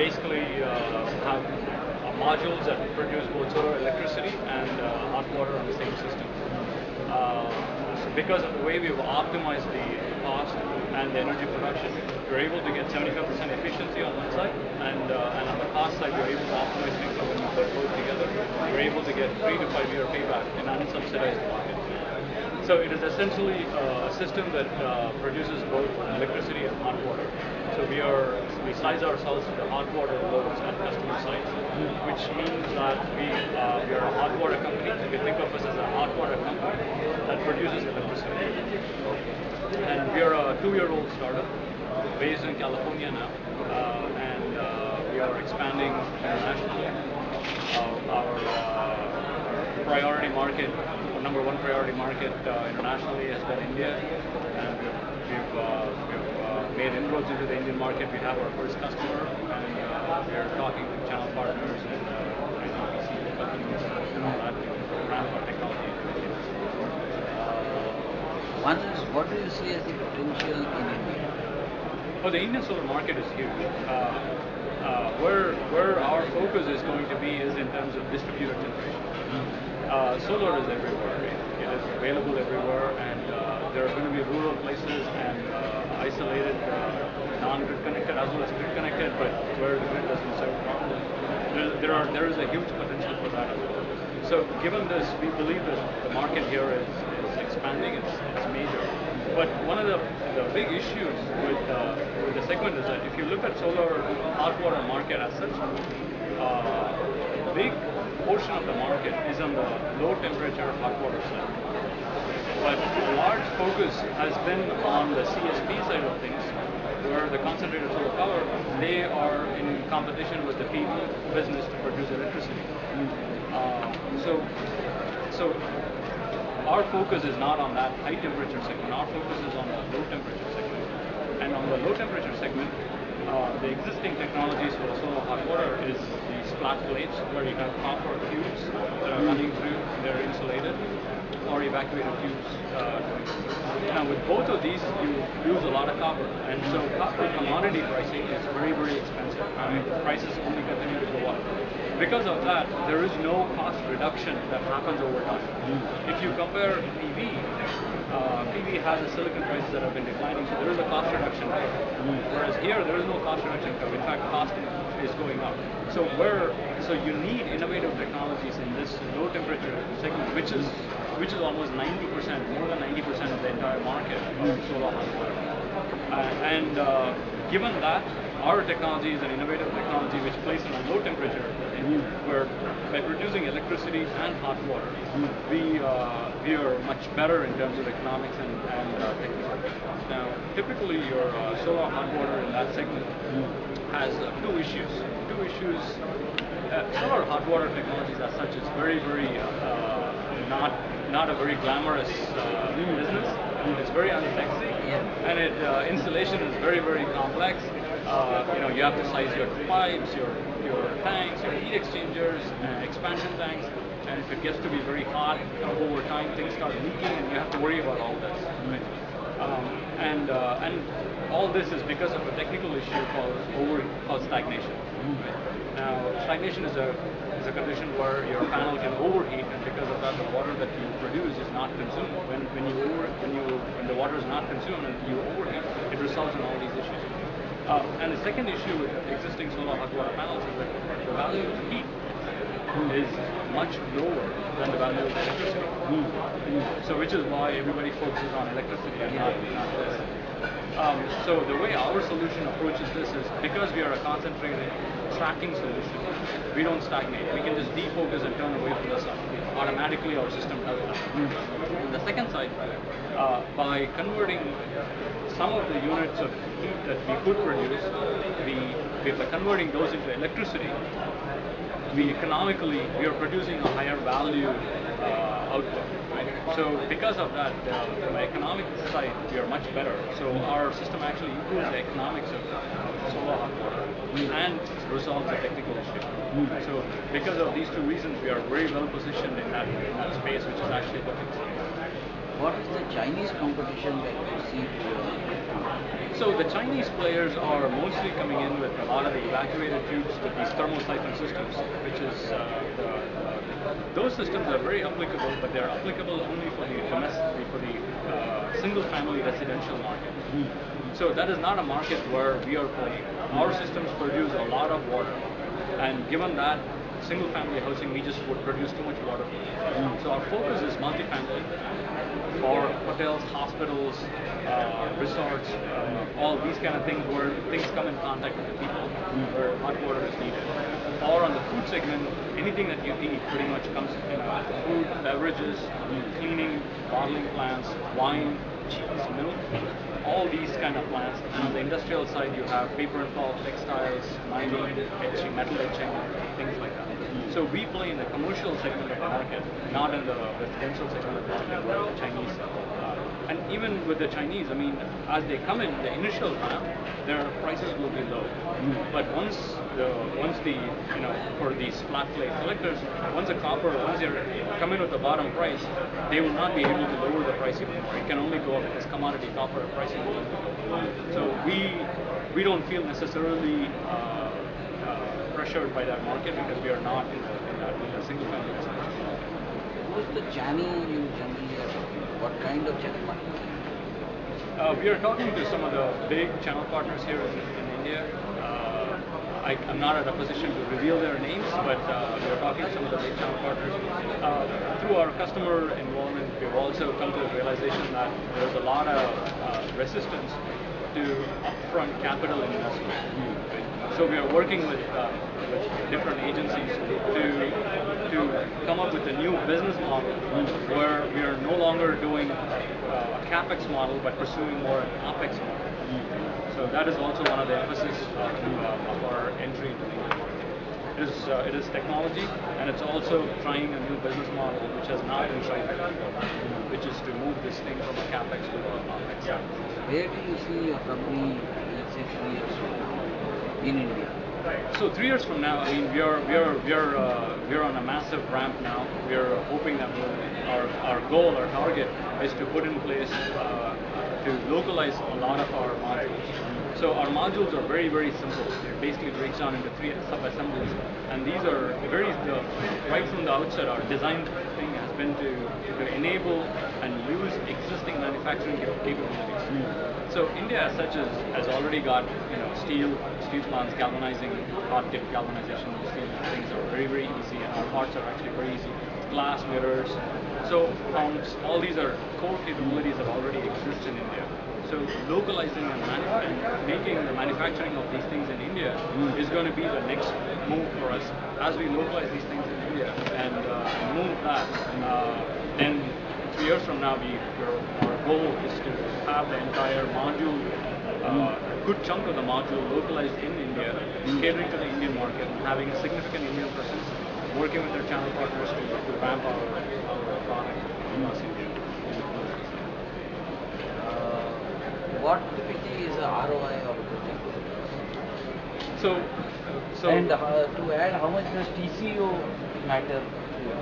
basically have modules that produce both solar electricity and hot water on the same system. So because of the way we've optimized the cost and the energy production, we're able to get 75% efficiency on one side, and on the cost side, we're able to optimize things. So when we put both together, we're able to get 3 to 5 year payback in an unsubsidized market. So it is essentially a system that produces both electricity and hot water. So we size ourselves to the hot water loads at customer sites, which means that we are a hot water company. You can think of us as a hot water company that produces electricity. And we are a 2-year-old startup based in California now, and we are expanding internationally. Our priority market, number 1 priority market internationally has been India, and we've made inroads into the Indian market. We have our first customer, and we are talking to channel partners and IPC companies and all that to ramp our technology. One is, what do you see as the potential in India? Oh, the Indian solar market is huge. Where our focus is going to be is in terms of distributed generation. Solar is everywhere. It is available everywhere, and there are going to be rural places and isolated, non-grid connected as well as grid connected, but where the grid doesn't serve properly. There is a huge potential for that as well. So given this, we believe that the market here is expanding. It's major. But one of the big issues with the segment is that if you look at solar hot water market as such, a big portion of the market is on the low temperature hot water side. But a large focus has been on the CSP side of things, where the concentrated solar power, they are in competition with the PV business to produce electricity. So our focus is not on that high temperature segment. Our focus is on the low temperature segment. And on the low temperature segment, the existing technologies for solar hot water is these flat plates where you have copper tubes that are running through, they're insulated, or evacuated tubes. Now with both of these, you use a lot of copper, and so copper commodity pricing is very, very expensive. Prices only continue to go up. Because of that, there is no cost reduction that happens over time. If you compare PV, PV has a silicon prices that have been declining, so there is a cost reduction there. Whereas here, there is no cost reduction curve. In fact, cost is going up. So you need innovative technologies in this low temperature segment, which is almost 90%, more than 90% of the entire market of solar hot water. Given that, our technology is an innovative technology which plays in a low temperature, where by producing electricity and hot water, we are much better in terms of economics and technical. Now, typically your solar hot water in that segment has two issues. Solar hot water technologies as such is very, very not a very glamorous business. It's very unsexy, and installation is very, very complex. You have to size your pipes, your tanks, your heat exchangers, expansion tanks, and if it gets to be very hot, over time things start leaking, and you have to worry about all this. Right? And all this is because of a technical issue called stagnation. Now, stagnation is a condition where your panel can overheat, and because of that, the water that you produce is not consumed. When the water is not consumed and you overheat, it results in all these issues. And the second issue with existing solar hot water panels is that the value of heat is much lower than the value of electricity. So which is why everybody focuses on electricity and not this. So the way our solution approaches this is, because we are a concentrated tracking solution, we don't stagnate. We can just defocus and turn away from the sun. Automatically our system does that. On the second side, by converting some of the units of heat that we could produce, by converting those into electricity, we are producing a higher value output. Right? So because of that, from the economic side, we are much better. So our system actually improves the economics of solar hot water and resolves the technical issue. So because of these two reasons, we are very well positioned in that space, which is actually looking. What is the Chinese competition that you see to your? So the Chinese players are mostly coming in with a lot of the evacuated tubes with these thermosiphon systems, which is those systems are very applicable, but they're applicable only for the domestic, for the single-family residential market. So that is not a market where we are playing. Our systems produce a lot of water, and given that single-family housing, we just would produce too much water. So our focus is multifamily, or hotels, hospitals, resorts, all these kind of things where things come in contact with the people, where hot water is needed. Or on the food segment, anything that you eat pretty much comes in food, beverages, cleaning, bottling plants, wine, cheese, milk, all these kind of plants. And on the industrial side, you have paper and pulp, textiles, mining, etching, metal etching, things like that. So we play in the commercial segment of the market, not in the residential segment of the market where the Chinese and even with the Chinese, I mean, as they come in, the initial ramp, their prices will be low. But once the for these flat plate collectors, once you come in with the bottom price, they will not be able to lower the price even more. It can only go up because commodity copper pricing will go up. So we don't feel necessarily pressured by that market because we are not in a single family residential market. Who's the channel you generally are talking? What kind of channel marketing? We are talking to some of the big channel partners here in India. I'm not at a position to reveal their names, but we are talking to some of the big channel partners. Through our customer involvement, we've also come to the realization that there's a lot of resistance to upfront capital investment. So we are working with different agencies to come up with a new business model where we are no longer doing a capex model but pursuing more an opex model. So that is also one of the emphasis of our entry into the Indian market. It is technology, and it's also trying a new business model which has not been tried before, which is to move this thing from a capex to an opex. Where do you see your company, let's say, 3 years from now in India? So 3 years from now, I mean, we are on a massive ramp now. We are hoping that our goal, our target, is to put in place to localize a lot of our modules. So our modules are very, very simple. They're basically breaks down into 3 sub-assemblies, and these are right from the outset. Our design thing has been to enable and use existing manufacturing capabilities. So India, as such, has already got steel plants, galvanizing, hot dip galvanization. Steel things are very, very easy, and our parts are actually very easy. Glass mirrors. So all these are core capabilities that already exist in India. So localizing and making the manufacturing of these things in India is going to be the next move for us. As we localize these things in India and move that, then 3 years from now, our goal is to have the entire module, a good chunk of the module localized in India, catering to the Indian market, and having a significant Indian presence, working with their channel partners to ramp our product across India. What typically is the ROI of a project? And to add, how much does TCO matter here?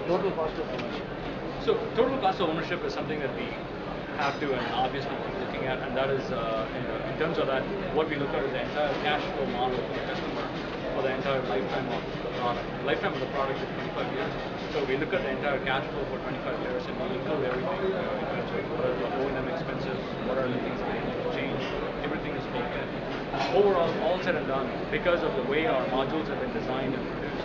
Total cost of ownership. So total cost of ownership is something that we have to and obviously keep looking at, and that is in terms of that, what we look at is the entire cash flow model for the customer for the entire lifetime of the product. The lifetime of the product is 25 years. So we look at the entire cash flow for 25 years and we include everything. What are the O&M expenses? What are the things that need to change? Everything is taken. Overall, all said and done, because of the way our modules have been designed and produced,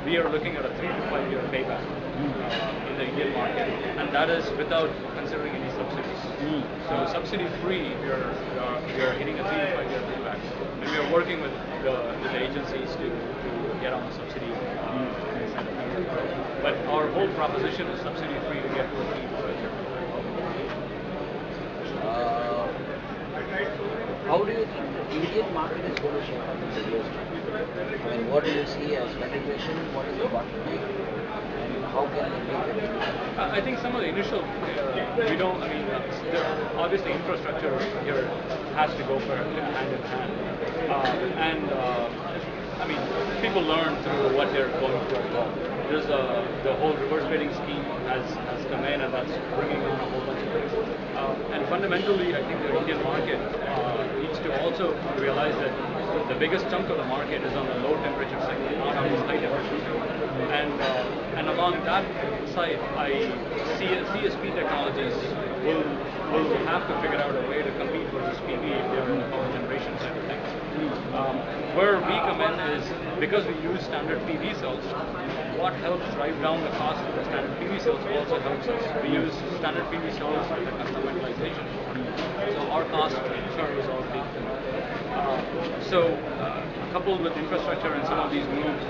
we are looking at a 3 to 5 year payback in the Indian market, and that is without considering any subsidies. So subsidy free, we are hitting a 3 to 5 year payback, and we are working with the agencies to get on the subsidy. But our whole proposition is subsidy free to get to a 3 to 5 year payback. How do you think the Indian market is going to shape up in the years to come? I mean, what do you see as penetration? What is the bottleneck? And how can we make it? I think some of the initial, obviously infrastructure here has to go for hand in hand. People learn through what they're going through as well. the whole reverse bidding scheme has come in, and that's bringing on a whole bunch of things. And fundamentally, I think the Indian market needs to also realize that the biggest chunk of the market is on the low temperature segment, not on the high temperature segment. And along that side, I see CSP technologies will have to figure out a way to compete versus PV if they're in the power generation side of things. Where we come in is because we use standard PV cells, what helps drive down the cost of the standard PV cells also helps us. We use standard PV cells with the custom metallization. So our cost curve is all baked in. Coupled with infrastructure and some of these moves,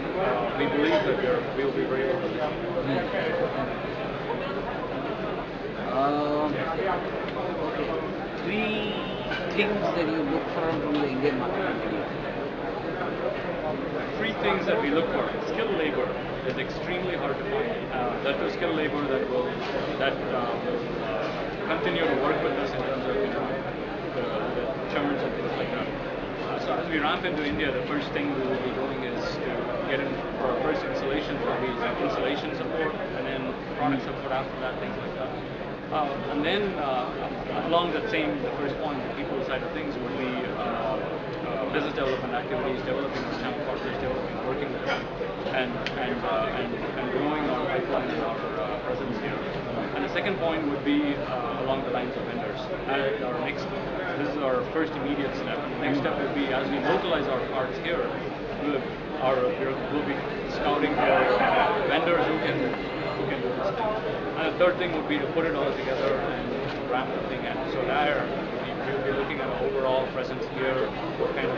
we believe that we will be very well positioned. Three things that you look for from the Indian market. Three things that we look for. Skilled labor is extremely hard to find. That is skilled labor that will continue to work with us in terms of the churns and things like that. So as we ramp into India, the first thing we will be doing is to get in for our first installation, probably installation support, and then product support after that, things like that. And then along that same, the first point, the people side of things would be business development activities, developing our channel partners, working with them, and growing our pipeline and our presence here. And the second point would be along the lines of vendors. This is our first immediate step. The next step would be as we localize our parts here, we'll be scouting for vendors who can do this thing. And the third thing would be to put it all together and ramp the thing in. So there, we'll be looking at an overall presence here, what kind of